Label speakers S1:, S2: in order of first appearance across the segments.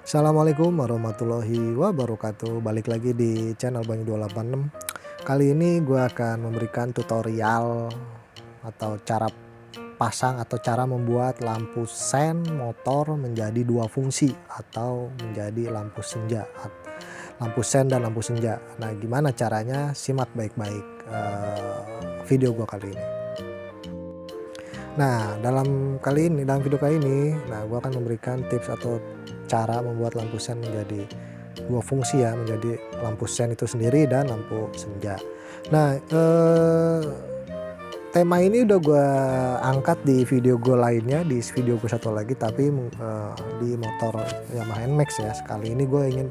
S1: Assalamualaikum warahmatullahi wabarakatuh. Balik lagi di channel Banyu 286. Kali ini gue akan memberikan tutorial atau cara pasang atau cara membuat lampu sen motor menjadi dua fungsi atau menjadi lampu senja, lampu sen dan lampu senja. Nah, gimana caranya? Simak baik-baik video gue kali ini. Nah, dalam video kali ini, gue akan memberikan tips atau cara membuat lampu sen menjadi dua fungsi ya, menjadi lampu sen itu sendiri dan lampu senja. Nah, tema ini udah gue angkat di video gue lainnya, di video gue satu lagi, tapi di motor Yamaha NMAX ya. Sekali ini gue ingin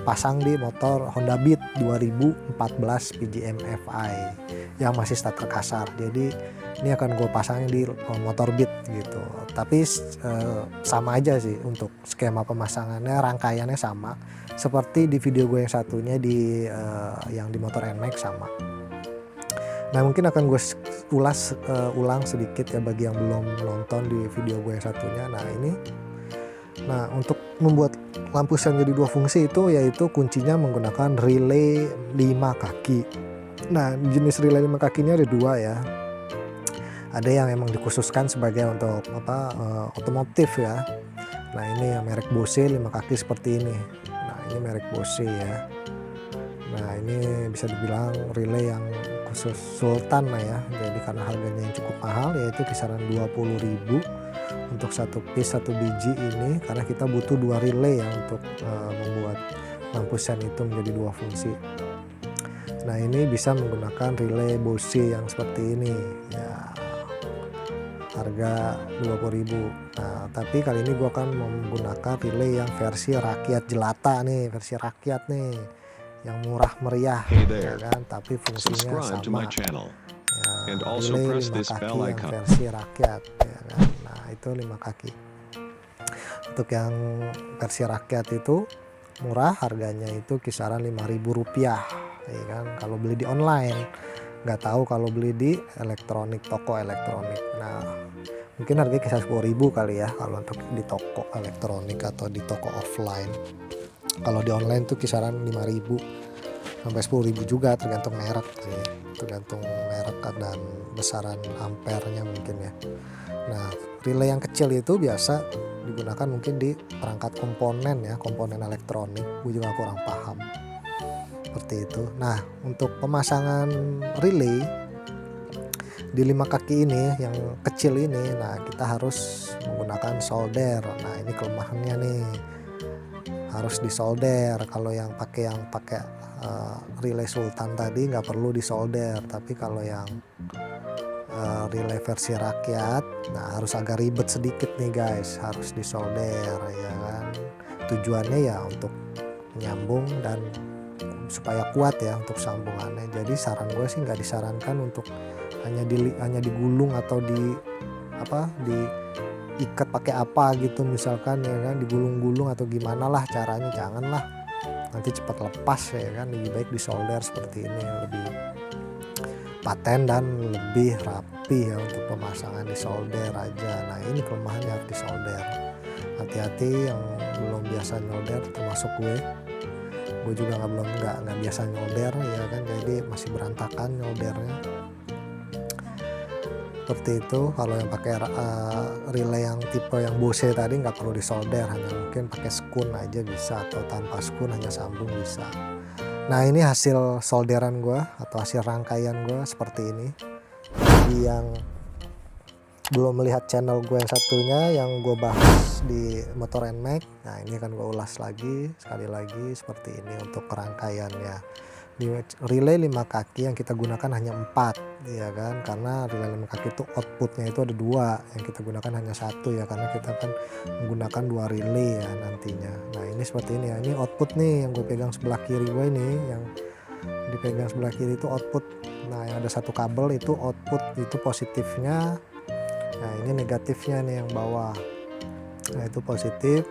S1: pasang di motor Honda Beat 2014 PGM Fi yang masih starter kasar. Jadi ini akan gue pasang di motor Beat gitu. Tapi sama aja sih untuk skema pemasangannya, rangkaiannya sama seperti di video gue yang satunya yang di motor NMAX sama. Nah, mungkin akan gue ulang sedikit ya bagi yang belum nonton di video gue yang satunya. Nah, untuk membuat lampu sen jadi dua fungsi itu yaitu kuncinya menggunakan relay 5 kaki. Nah, jenis relay 5 kakinya ada dua ya. Ada yang emang dikhususkan sebagai untuk otomotif ya. Nah, ini yang merek Bose 5 kaki seperti ini. Nah, ini merek Bose ya. Nah, ini bisa dibilang relay yang khusus Sultan lah ya. Jadi karena harganya yang cukup mahal, yaitu kisaran 20.000 untuk satu piece, satu biji ini, karena kita butuh dua relay ya untuk membuat lampu sen itu menjadi dua fungsi. Nah, ini bisa menggunakan relay Bose yang seperti ini ya, harga 20.000. Nah, tapi kali ini gua akan menggunakan relay yang versi rakyat jelata nih, versi rakyat nih, yang murah meriah ya kan, tapi fungsinya sama ya, relay 5 kaki yang versi rakyat ya kan. Nah, itu 5 kaki. Untuk yang versi rakyat itu murah, harganya itu kisaran Rp5.000 ya kan, kalau beli di online. Nggak tahu kalau beli di elektronik, toko elektronik. Nah, mungkin harganya kisar 10.000 kali ya kalau untuk di toko elektronik atau di toko offline. Kalau di online tuh kisaran 5.000 sampai 10.000 juga, tergantung merek sih, tergantung merek dan besaran ampernya mungkin ya. Nah, relay yang kecil itu biasa digunakan mungkin di perangkat komponen ya, komponen elektronik. Gue juga kurang paham seperti itu. Nah, untuk pemasangan relay di 5 kaki ini yang kecil ini, nah kita harus menggunakan solder. Nah, ini kelemahannya nih, harus disolder. Kalau yang pakai relay Sultan tadi nggak perlu disolder, tapi kalau yang relay versi rakyat, nah harus agak ribet sedikit nih guys, harus disolder ya kan. Tujuannya ya untuk menyambung dan supaya kuat ya untuk sambungannya. Jadi saran gue sih nggak disarankan untuk hanya digulung atau diikat pakai apa gitu misalkan ya kan, digulung-gulung atau gimana lah caranya, janganlah, nanti cepat lepas ya kan. Lebih baik disolder seperti ini, lebih paten dan lebih rapi ya untuk pemasangan, disolder aja. Nah, ini kelemahannya, harus disolder. Hati-hati yang belum biasa nyolder, termasuk gue juga nggak biasa nyolder ya kan, jadi masih berantakan nyoldernya seperti itu. Kalau yang pakai relay yang tipe yang Bose tadi nggak perlu disolder, hanya mungkin pakai skun aja bisa, atau tanpa skun hanya sambung bisa. Nah, ini hasil solderan gue atau hasil rangkaian gue seperti ini. Bagi yang belum melihat channel gue yang satunya yang gue bahas di motor NMAX, nah ini akan gue ulas lagi sekali lagi seperti ini untuk rangkaiannya. Di relay 5 kaki yang kita gunakan hanya 4 ya kan, karena relay 5 kaki itu outputnya itu ada 2, yang kita gunakan hanya 1 ya, karena kita kan menggunakan 2 relay ya nantinya. Nah, ini seperti ini ya, ini output nih yang gue pegang sebelah kiri gue ini, yang dipegang sebelah kiri itu output. Nah, yang ada satu kabel itu output, itu positifnya. Nah, ini negatifnya nih yang bawah. Nah, itu positif,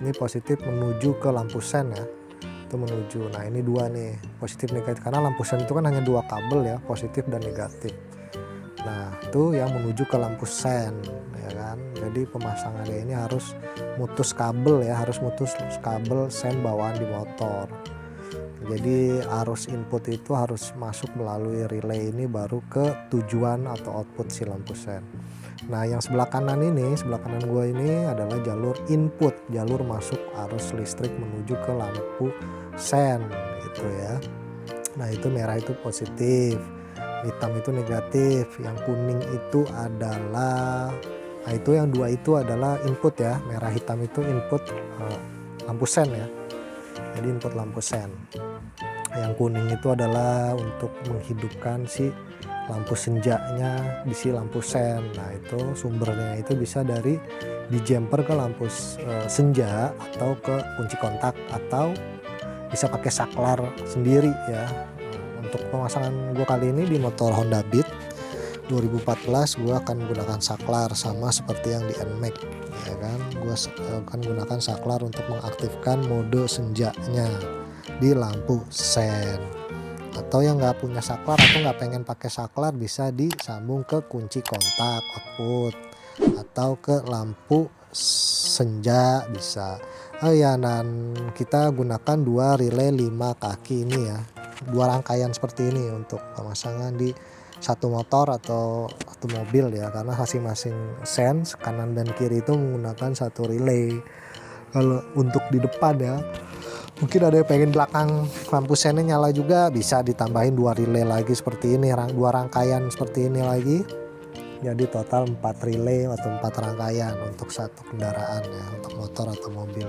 S1: ini positif menuju ke lampu sen ya, itu menuju. Nah, ini 2 nih, positif negatif, karena lampu sen itu kan hanya 2 kabel ya, positif dan negatif. Nah itu yang menuju ke lampu sen ya kan. Jadi pemasangannya ini harus mutus kabel ya, harus mutus kabel sen bawaan di motor. Jadi arus input itu harus masuk melalui relay ini baru ke tujuan atau output si lampu sen. Nah yang sebelah kanan gue ini adalah jalur input, jalur masuk arus listrik menuju ke lampu sen gitu ya. Nah itu merah itu positif, hitam itu negatif, yang kuning itu adalah, nah itu yang dua itu adalah input ya, merah hitam itu input lampu sen ya, jadi input lampu sen. Yang kuning itu adalah untuk menghidupkan si lampu senjanya di si lampu sen. Nah itu sumbernya itu bisa dari di jumper ke lampu senja atau ke kunci kontak, atau bisa pakai saklar sendiri ya. Untuk pemasangan gue kali ini di motor Honda Beat 2014 gue akan menggunakan saklar sama seperti yang di NMAX ya kan. Gue akan gunakan saklar untuk mengaktifkan mode senjanya di lampu sen. Atau yang nggak punya saklar atau nggak pengen pakai saklar bisa disambung ke kunci kontak output atau ke lampu senja bisa. Oh ya, dan kita gunakan dua relay 5 kaki ini ya, dua rangkaian seperti ini untuk pemasangan di satu motor atau satu mobil ya, karena masing-masing sen kanan dan kiri itu menggunakan satu relay. Kalau untuk di depan ya, mungkin ada yang pengen belakang lampu sennya nyala juga, bisa ditambahin dua relay lagi seperti ini, dua rangkaian seperti ini lagi. Jadi total 4 relay atau 4 rangkaian untuk satu kendaraan ya, untuk motor atau mobil.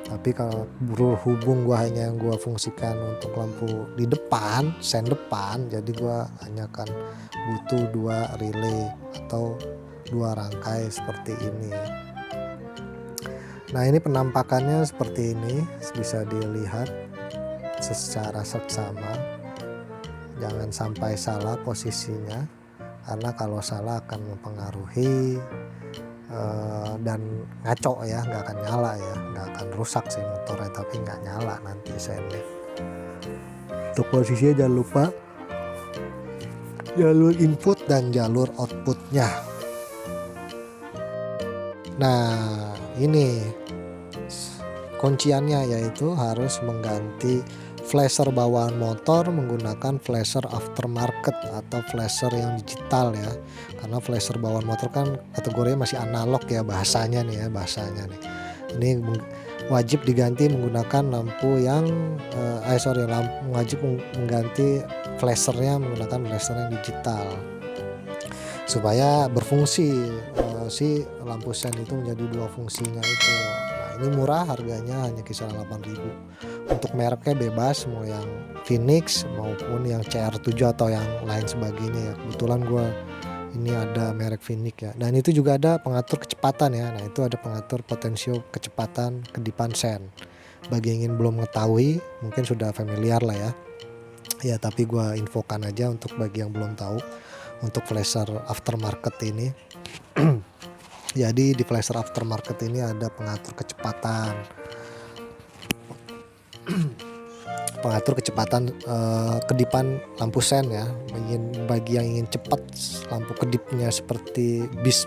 S1: Tapi kalau berhubung gua hanya yang gua fungsikan untuk lampu di depan, sen depan, jadi gua hanya akan butuh 2 relay atau 2 rangkai seperti ini. Nah ini penampakannya seperti ini, bisa dilihat secara seksama, jangan sampai salah posisinya, karena kalau salah akan mempengaruhi dan ngaco ya, nggak akan nyala ya, nggak akan rusak sih motornya, tapi nggak nyala nanti sennya. Untuk posisinya jangan lupa jalur input dan jalur outputnya. Nah ini kunciannya, yaitu harus mengganti flasher bawaan motor menggunakan flasher aftermarket atau flasher yang digital ya, karena flasher bawaan motor kan kategorinya masih analog ya bahasanya nih. Ini wajib diganti menggunakan lampu yang wajib mengganti flashernya menggunakan flasher yang digital supaya berfungsi si lampu sen itu menjadi dua fungsinya itu. Nah ini murah, harganya hanya kisaran 8.000. Untuk mereknya bebas, mau yang Phoenix maupun yang CR7 atau yang lain sebagainya ya. Kebetulan gue ini ada merek Phoenix ya. Dan itu juga ada pengatur kecepatan ya. Nah itu ada pengatur potensio kecepatan kedipan sen. Bagi yang ingin belum mengetahui mungkin sudah familiar lah ya. Ya tapi gue infokan aja untuk bagi yang belum tahu. Untuk flasher aftermarket ini jadi di flasher aftermarket ini ada pengatur kecepatan kedipan lampu sen ya. Bagi yang ingin cepat lampu kedipnya seperti bis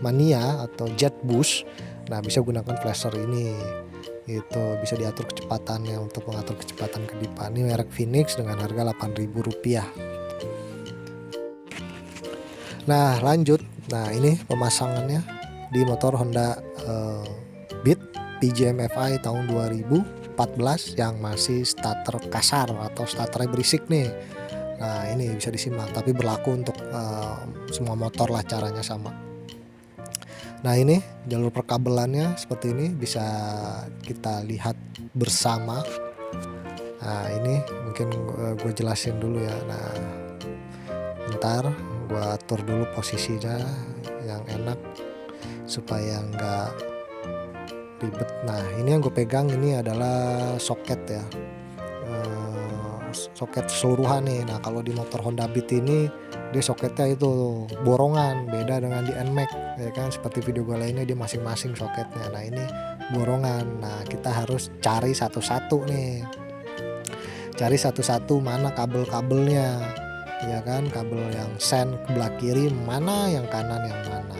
S1: mania atau jet bus, nah bisa gunakan flasher ini. Itu bisa diatur kecepatannya untuk mengatur kecepatan kedipan. Ini merek Phoenix dengan harga Rp8.000. Nah lanjut, nah ini pemasangannya di motor Honda Beat PJM FI tahun 2014 yang masih starter kasar atau starternya berisik nih. Nah ini bisa disimak, tapi berlaku untuk semua motor lah, caranya sama. Nah ini jalur perkabelannya seperti ini, bisa kita lihat bersama. Nah ini mungkin gue jelasin dulu ya. Nah bentar, gue atur dulu posisinya yang enak supaya nggak ribet. Nah ini yang gue pegang ini adalah soket ya, soket keseluruhan nih. Nah kalau di motor Honda Beat ini dia soketnya itu borongan, beda dengan di NMAX ya kan, seperti video gue lainnya dia masing-masing soketnya. Nah ini borongan. Nah kita harus cari satu-satu nih, cari satu-satu mana kabel-kabelnya ya kan, kabel yang sen sebelah kiri mana, yang kanan yang mana.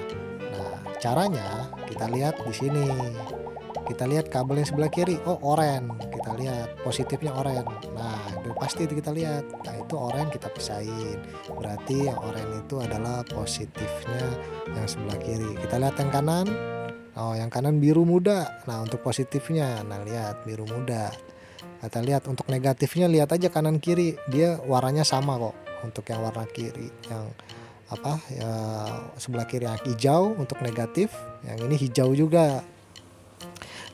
S1: Nah, caranya kita lihat di sini. Kita lihat kabel yang sebelah kiri, oh oren, kita lihat positifnya oren. Nah, itu pasti itu kita lihat. Nah, itu oren kita pisahin. Berarti yang oren itu adalah positifnya yang sebelah kiri. Kita lihat yang kanan. Oh, yang kanan biru muda. Nah, untuk positifnya, nah lihat biru muda. Kita lihat untuk negatifnya, lihat aja kanan kiri, dia warnanya sama kok. Untuk yang warna kiri, yang apa ya, sebelah kiri yang hijau untuk negatif, yang ini hijau juga.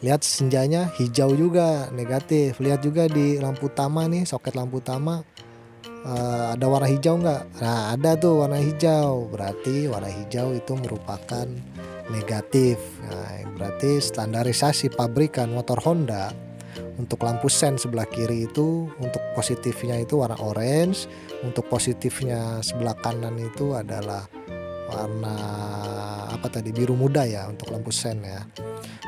S1: Lihat senjanya hijau juga negatif. Lihat juga di lampu utama nih, soket lampu utama ada warna hijau nggak? Nah, ada tuh warna hijau. Berarti warna hijau itu merupakan negatif. Nah, berarti standarisasi pabrikan motor Honda untuk lampu sen sebelah kiri itu, untuk positifnya itu warna orange, untuk positifnya sebelah kanan itu adalah warna apa tadi, biru muda ya untuk lampu sen ya.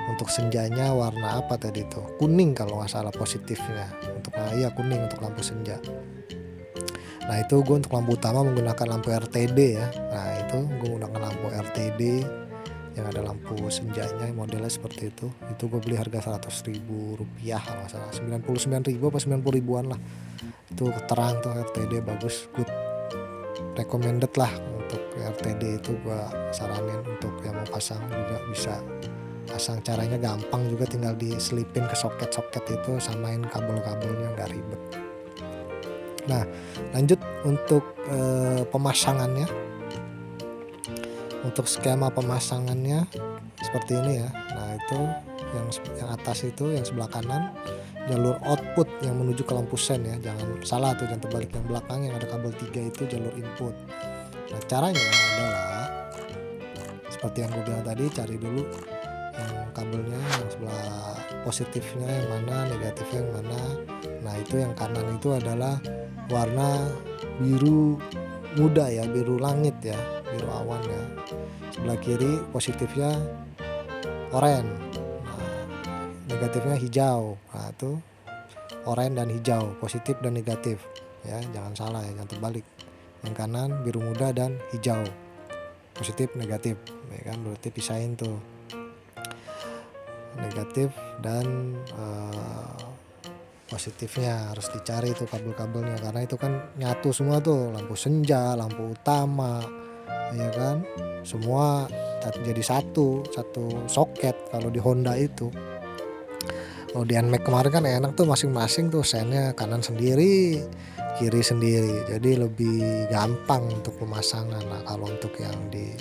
S1: Untuk senjanya warna apa tadi itu, kuning kalau nggak salah positifnya. Untuk iya kuning untuk lampu senja. Nah, itu gue untuk lampu utama menggunakan lampu RTD ya. Nah, itu gue menggunakan lampu RTD yang ada lampu senjanya modelnya seperti itu. Itu gue beli harga Rp100.000 kalau nggak salah, 99.000 apa 90 ribuan lah. Itu terang tuh, RTD bagus, good, recommended lah. Untuk RTD itu gue saranin untuk yang mau pasang juga bisa pasang. Caranya gampang juga, tinggal diselipin ke soket-soket itu, samain kabel-kabelnya, nggak ribet. Nah, lanjut untuk pemasangannya. Untuk skema pemasangannya seperti ini ya. Nah, itu yang atas itu yang sebelah kanan jalur output yang menuju ke lampu sen ya. Jangan salah tuh, jangan terbalik. Yang belakang yang ada kabel 3 itu jalur input. Nah, caranya adalah seperti yang gue bilang tadi, cari dulu yang kabelnya yang sebelah positifnya yang mana, negatifnya yang mana. Nah, itu yang kanan itu adalah warna biru muda ya, biru langit ya, biru awan ya. Sebelah kiri positifnya oranye, nah, negatifnya hijau. Nah, itu oranye dan hijau, positif dan negatif ya, jangan salah ya, jangan terbalik. Yang kanan biru muda dan hijau, positif negatif ya kan. Berarti pisahin tuh negatif dan positifnya, harus dicari tuh kabel-kabelnya, karena itu kan nyatu semua tuh, lampu senja, lampu utama ya kan, semua jadi satu soket. Kalau di Honda itu, kalau di NMAX kemarin kan enak tuh, masing-masing tuh sennya kanan sendiri kiri sendiri, jadi lebih gampang untuk pemasangan. Nah, kalau untuk yang di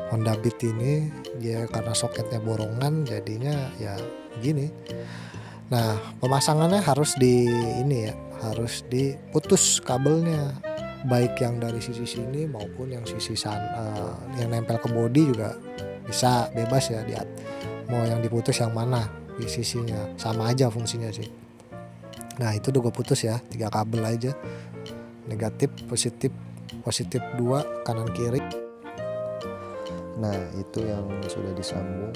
S1: Honda Beat ini dia karena soketnya borongan, jadinya ya begini. Nah, pemasangannya harus harus diputus kabelnya, baik yang dari sisi sini maupun yang sisi yang nempel ke bodi juga bisa, bebas ya, mau yang diputus yang mana di sisinya, sama aja fungsinya sih. Nah, itu udah gue putus ya, 3 kabel aja, negatif, positif 2 kanan kiri. Nah, itu yang sudah disambung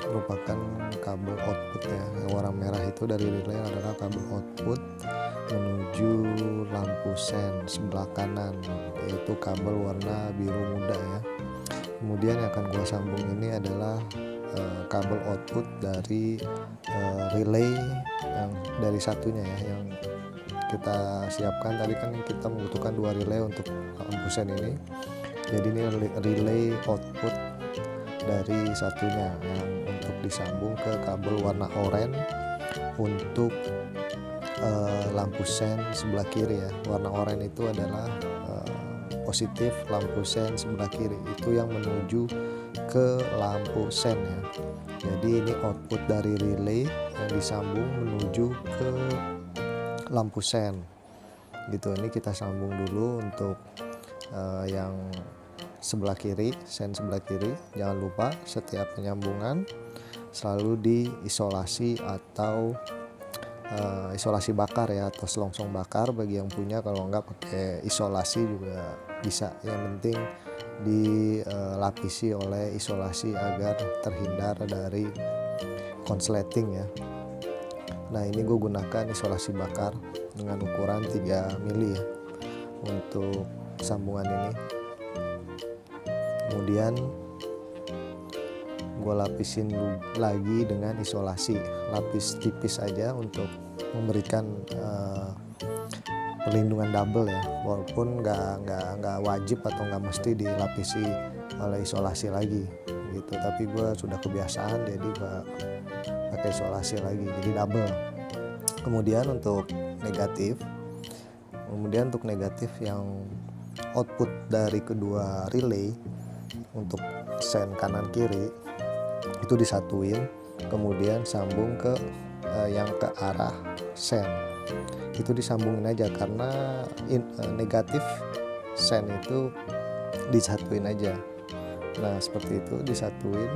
S1: merupakan kabel output ya. Yang warna merah itu dari relay adalah kabel output menuju lampu sen sebelah kanan, yaitu kabel warna biru muda ya. Kemudian yang akan gua sambung ini adalah kabel output dari relay yang dari satunya ya, yang kita siapkan tadi kan kita membutuhkan 2 relay untuk lampu sen ini. Jadi ini relay output dari satunya yang untuk disambung ke kabel warna oranye untuk lampu sen sebelah kiri ya. Warna oranye itu adalah positif, lampu sen sebelah kiri itu yang menuju ke lampu sen ya. Jadi ini output dari relay yang disambung menuju ke lampu sen gitu. Ini kita sambung dulu untuk yang sebelah kiri, sen sebelah kiri. Jangan lupa setiap penyambungan selalu diisolasi atau isolasi bakar ya, atau selongsong bakar bagi yang punya. Kalau enggak pakai isolasi juga bisa, yang penting dilapisi oleh isolasi agar terhindar dari konsleting ya. Nah, ini gue gunakan isolasi bakar dengan ukuran 3 mili ya. untuk sambungan ini. Kemudian gue lapisin lagi dengan isolasi, lapis tipis aja untuk memberikan perlindungan double ya, walaupun nggak wajib atau nggak mesti dilapisi oleh isolasi lagi gitu, tapi gue sudah kebiasaan jadi gue pakai isolasi lagi jadi double. Kemudian untuk negatif yang output dari kedua relay untuk sen kanan kiri itu disatuin, kemudian sambung ke yang ke arah sen itu disambungin aja, karena negatif sen itu disatuin aja. Nah seperti itu disatuin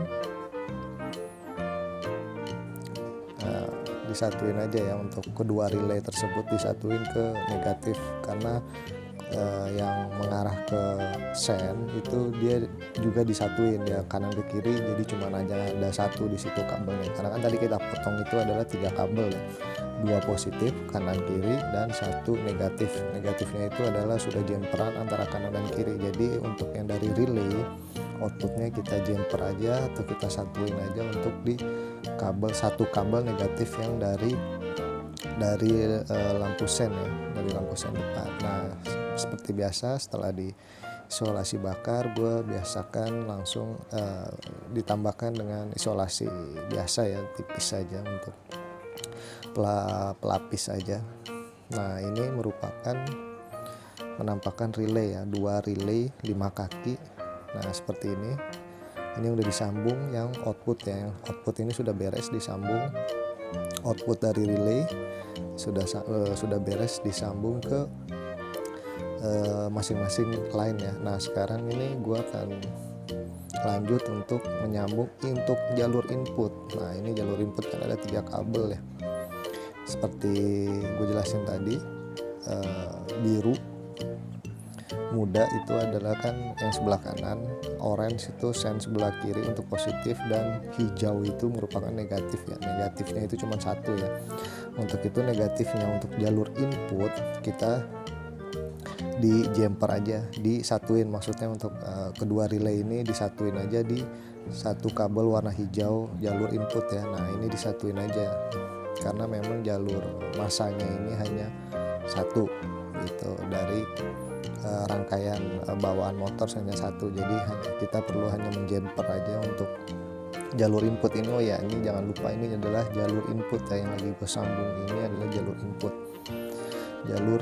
S1: aja ya, untuk kedua relay tersebut disatuin ke negatif, karena yang mengarah ke sen itu dia juga disatuin ya kanan ke kiri, jadi cuma aja ada satu di situ kabelnya, karena kan tadi kita potong itu adalah 3 kabel ya, 2 positif kanan kiri dan 1 negatif. Negatifnya itu adalah sudah jumperan antara kanan dan kiri, jadi untuk yang dari relay outputnya kita jumper aja atau kita satuin aja untuk di kabel, 1 kabel negatif yang dari lampu sen ya, dari lampu sen depan. Nah seperti biasa setelah di isolasi bakar gue biasakan langsung ditambahkan dengan isolasi biasa ya, tipis saja untuk pelapis saja. Nah ini menampakkan relay ya, 2 relay 5 kaki. Nah seperti ini udah disambung yang output ya, yang output ini sudah beres disambung, output dari relay sudah beres disambung ke masing-masing line ya. Nah sekarang ini gue akan lanjut untuk menyambung untuk jalur input. Nah ini jalur input kan ada 3 kabel ya, seperti gue jelasin tadi. Biru muda itu adalah kan yang sebelah kanan, orange itu sen sebelah kiri untuk positif, dan hijau itu merupakan negatif ya. Negatifnya itu cuma 1 ya. Untuk itu negatifnya untuk jalur input kita di jumper aja, disatuin, maksudnya untuk kedua relay ini disatuin aja di 1 kabel warna hijau jalur input ya. Nah ini disatuin aja karena memang jalur masanya ini hanya 1 gitu, dari rangkaian bawaan motor hanya 1, jadi kita perlu hanya menjumper aja untuk jalur input ini. Oh ya, ini jangan lupa ini adalah jalur input ya, yang lagi gue sambung ini adalah jalur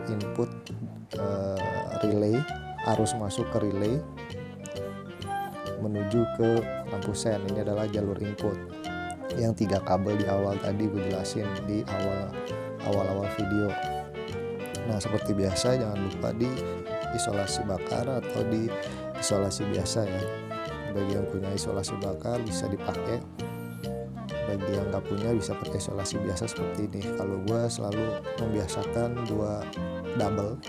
S1: input relay, arus masuk ke relay menuju ke lampu sen. Ini adalah jalur input yang 3 kabel di awal tadi gue jelasin di awal video. Nah seperti biasa jangan lupa di isolasi bakar atau di isolasi biasa ya. Bagi yang punya isolasi bakar bisa dipakai, bagi yang nggak punya bisa pakai isolasi biasa seperti ini. Kalau gue selalu membiasakan 2 double,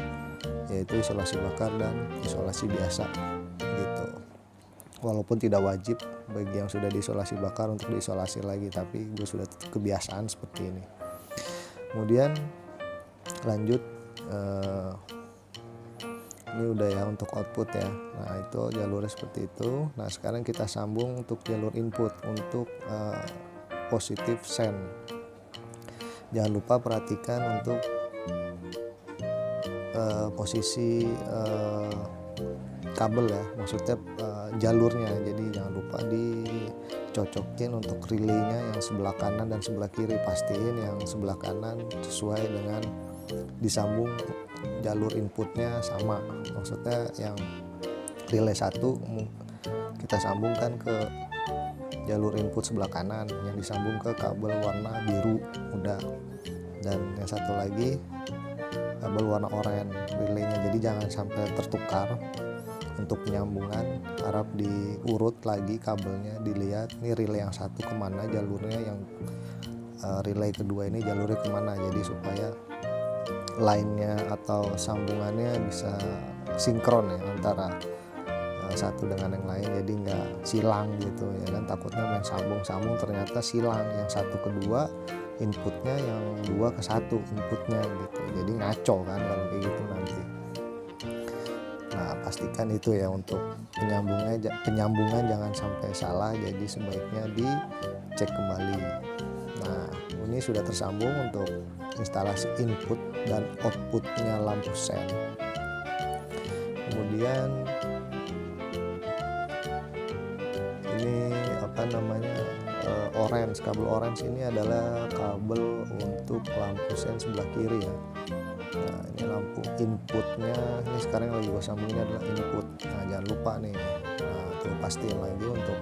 S1: yaitu isolasi bakar dan isolasi biasa gitu. Walaupun tidak wajib bagi yang sudah diisolasi bakar untuk diisolasi lagi, tapi gue sudah kebiasaan seperti ini. Kemudian lanjut, ini udah ya untuk output ya. Nah itu jalurnya seperti itu. Nah sekarang kita sambung untuk jalur input untuk positif sen. Jangan lupa perhatikan untuk posisi kabel ya, maksudnya jalurnya. Jadi jangan lupa dicocokin untuk relaynya yang sebelah kanan dan sebelah kiri. Pastiin yang sebelah kanan sesuai dengan disambung jalur inputnya sama, maksudnya yang relay 1 kita sambungkan ke jalur input sebelah kanan yang disambung ke kabel warna biru muda, dan yang satu lagi kabel warna oranye relaynya. Jadi jangan sampai tertukar untuk penyambungan, harap diurut lagi kabelnya, dilihat ini relay yang 1 kemana jalurnya, yang relay kedua ini jalurnya kemana, jadi supaya line-nya atau sambungannya bisa sinkron ya antara satu dengan yang lain, jadi nggak silang gitu ya kan. Takutnya main sambung ternyata silang, yang 1 ke 2 inputnya, yang 2 ke 1 inputnya gitu, jadi ngaco kan kalau kayak gitu nanti. pastikan itu ya, untuk penyambungan jangan sampai salah, jadi sebaiknya dicek kembali. Nah, ini sudah tersambung untuk instalasi input dan outputnya lampu sen. Kemudian ini orange, kabel orange ini adalah kabel untuk lampu sen sebelah kiri ya. Nah, ini lampu inputnya, ini sekarang yang lagi gue sambungin adalah input. Nah, jangan lupa nih, nah tuh pastiin lagi untuk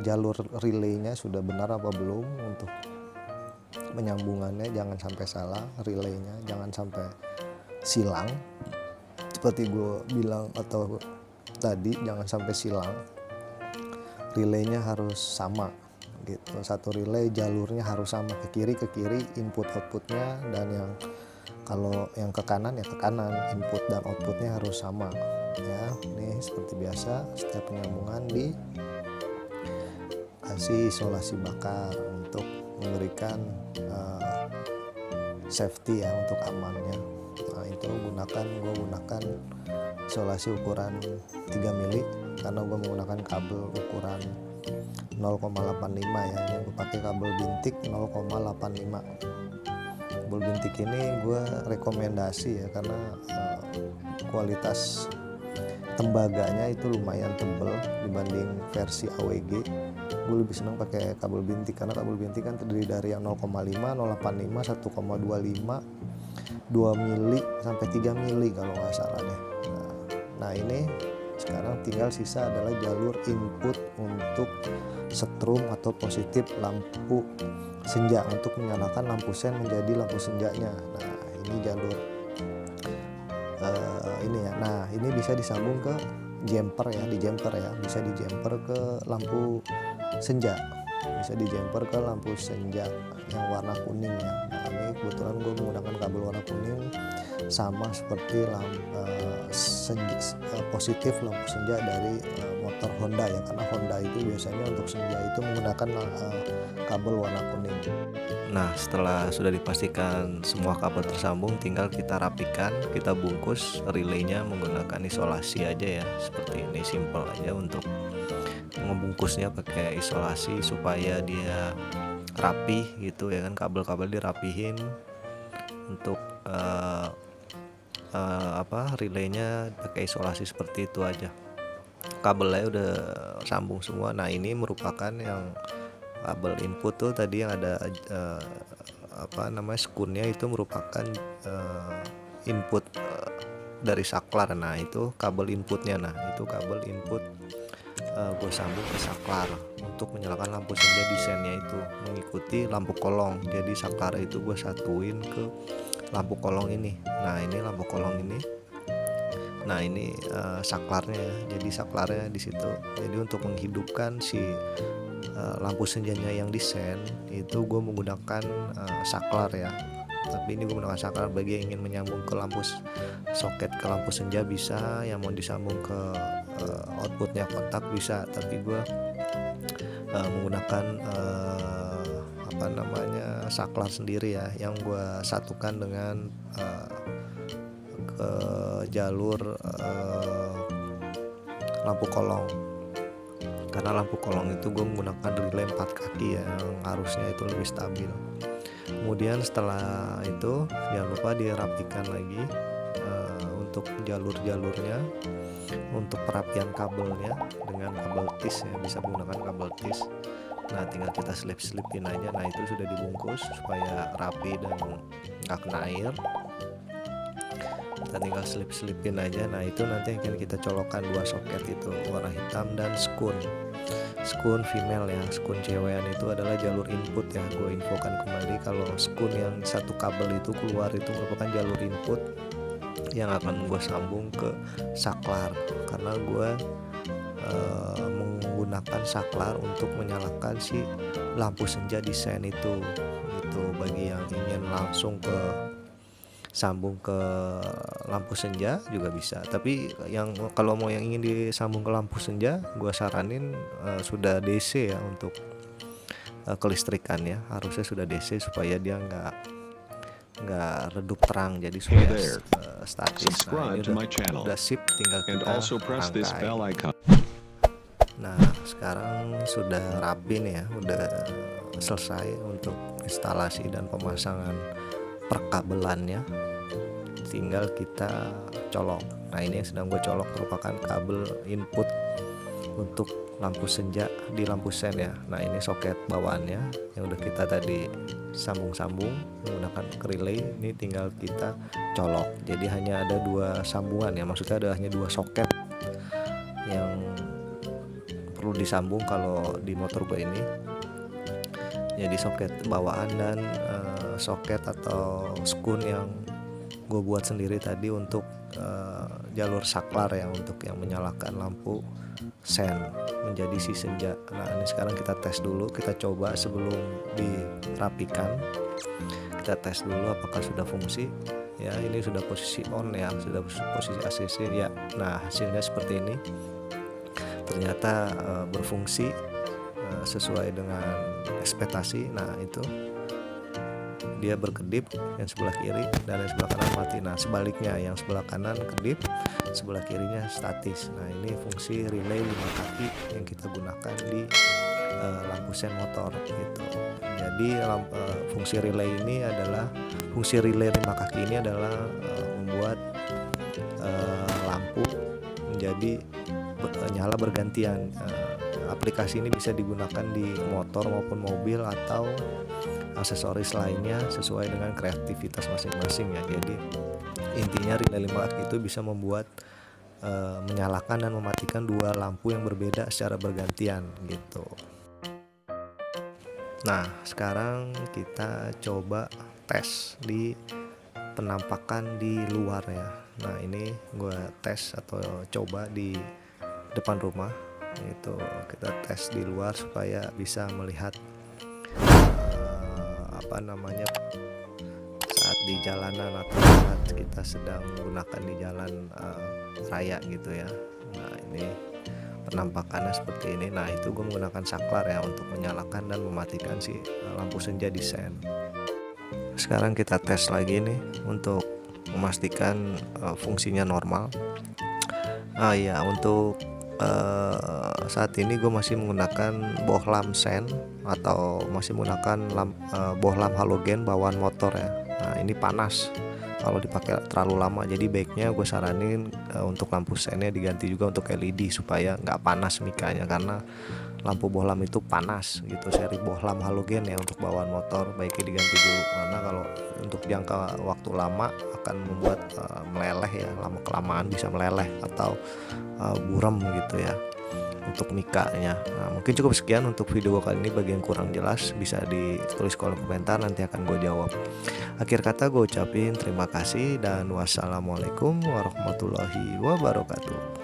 S1: jalur relaynya sudah benar apa belum, untuk penyambungannya jangan sampai salah, relaynya jangan sampai silang seperti gue bilang atau tadi, jangan sampai silang, relaynya harus sama gitu, satu relay jalurnya harus sama, ke kiri input outputnya, dan yang kalau yang ke kanan ya ke kanan, input dan outputnya harus sama ya. Ini seperti biasa setiap penyambungan dikasih isolasi bakar untuk memberikan safety ya, untuk amannya. Nah, itu gue gunakan isolasi ukuran 3 mili karena gue menggunakan kabel ukuran 0,85 ya. Yang gue pakai kabel bintik 0,85. Kabel bintik ini gue rekomendasi ya, karena kualitas tembaganya itu lumayan tebal dibanding versi AWG. Gue lebih senang pakai kabel bintik karena kabel bintik kan terdiri dari yang 0,5, 0,85, 1,25, 2 mili sampai 3 mili kalau nggak salah deh. Nah ini sekarang tinggal sisa adalah jalur input untuk setrum atau positif lampu senja, untuk menyalakan lampu sen menjadi lampu senjanya. Nah ini jalur ini ya. Nah ini bisa disambung ke jumper ya, bisa di jumper ke lampu senja, bisa di jumper ke lampu senja yang warna kuning ya. Nah ini kebetulan gue menggunakan kabel warna kuning, sama seperti positif lampu senja dari motor Honda ya, karena Honda itu biasanya untuk senja itu menggunakan kabel warna kuning.
S2: Nah, setelah sudah dipastikan semua kabel tersambung, tinggal kita rapikan, kita bungkus relaynya menggunakan isolasi aja ya, seperti ini, simple aja untuk ngebungkusnya pakai isolasi supaya dia rapi gitu ya kan, kabel-kabel dirapihin untuk relaynya pakai isolasi seperti itu aja. Kabelnya udah sambung semua. Nah ini merupakan yang kabel input tuh tadi yang ada skunnya, itu merupakan input dari saklar. Nah itu kabel inputnya. Nah itu kabel input gue sambung ke saklar untuk menyalakan lampu senja desainnya itu mengikuti lampu kolong. Jadi saklar itu gue satuin ke lampu kolong ini. Nah ini lampu kolong ini. Nah ini saklarnya ya. Jadi saklarnya di situ. Jadi untuk menghidupkan si lampu senjanya yang desain itu gue menggunakan saklar ya. Tapi ini gue menggunakan saklar bagi yang ingin menyambung ke lampu soket ke lampu senja bisa, yang mau disambung ke outputnya kontak bisa. Tapi gue menggunakan saklar sendiri ya, yang gue satukan dengan ke jalur lampu kolong. Karena lampu kolong itu gue menggunakan relay 4 kaki ya, yang harusnya itu lebih stabil. Kemudian setelah itu jangan lupa dirapikan lagi untuk jalur-jalurnya, untuk perapian kabelnya dengan kabel tis ya, bisa menggunakan kabel tis. Nah tinggal kita selip-selipin aja. Nah itu sudah dibungkus supaya rapi dan nggak kena air. Kita tinggal selip-selipin aja. Nah itu nanti akan kita colokkan 2 soket itu, warna hitam dan skun female ya. Skun cewekan itu adalah jalur input ya. Gue infokan kembali kalau skun yang satu kabel itu keluar itu merupakan jalur input yang akan gue sambung ke saklar, karena gue menggunakan saklar untuk menyalakan si lampu senja desain itu. Bagi yang ingin langsung ke sambung ke lampu senja juga bisa. Tapi kalau mau yang ingin disambung ke lampu senja, gue saranin sudah DC ya untuk kelistrikan ya. Harusnya sudah DC supaya dia nggak redup terang, jadi supaya statis. Nah, ini
S3: Subscribe to my channel
S2: udah sip, tinggal
S3: and
S2: kita
S3: also press this
S2: rangkai.
S3: bell icon.
S2: Nah, sekarang sudah rapi nih ya, udah selesai untuk instalasi dan pemasangan perkabelannya. Tinggal kita colok. Nah, ini yang sedang gue colok merupakan kabel input untuk lampu senja di lampu sen ya. Nah, ini soket bawaannya yang udah kita tadi sambung-sambung menggunakan relay. Ini tinggal kita colok. Jadi hanya ada 2 sambungan ya, maksudnya ada hanya 2 soket yang perlu disambung kalau di motor gue ini. Jadi soket bawaan dan soket atau skun yang gue buat sendiri tadi untuk jalur saklar ya, untuk yang menyalakan lampu sen menjadi si senja. Nah, ini sekarang kita tes dulu, kita coba sebelum dirapikan, kita tes dulu apakah sudah fungsi ya. Ini sudah posisi on ya, sudah posisi ACC ya. Nah, hasilnya seperti ini, ternyata berfungsi sesuai dengan ekspektasi. Nah, itu dia berkedip yang sebelah kiri dan yang sebelah kanan mati. Nah, sebaliknya yang sebelah kanan kedip, sebelah kirinya statis. Nah, ini fungsi relay 5 kaki yang kita gunakan di lampu sen motor gitu. Jadi fungsi relay 5 kaki ini adalah membuat lampu menjadi nyala bergantian. Aplikasi ini bisa digunakan di motor maupun mobil atau aksesoris lainnya sesuai dengan kreativitas masing-masing ya. Jadi intinya relay 5 kaki itu bisa membuat menyalakan dan mematikan 2 lampu yang berbeda secara bergantian gitu. Nah, sekarang kita coba tes di penampakan di luar ya. Nah, ini gue tes atau coba di depan rumah. Itu kita tes di luar supaya bisa melihat saat di jalanan atau saat kita sedang menggunakan di jalan raya gitu ya. Nah, ini penampakannya seperti ini. Nah, itu gue menggunakan saklar ya untuk menyalakan dan mematikan si lampu senja di sen. Sekarang kita tes lagi nih untuk memastikan fungsinya normal. Ya, untuk saat ini gue masih menggunakan bohlam sen atau masih menggunakan bohlam halogen bawaan motor ya. Nah, ini panas kalau dipakai terlalu lama, jadi baiknya gue saranin untuk lampu sennya diganti juga untuk LED supaya nggak panas mikanya, karena lampu bohlam itu panas gitu. Seri bohlam halogen ya untuk bawaan motor baiknya diganti dulu, karena kalau untuk jangka waktu lama akan membuat meleleh ya, lama kelamaan bisa meleleh atau buram gitu ya untuk mikanya. Nah, mungkin cukup sekian untuk video kali ini. Bagi yang kurang jelas bisa ditulis kolom komentar, nanti akan gue jawab. Akhir kata gue ucapin terima kasih dan wassalamualaikum warahmatullahi wabarakatuh.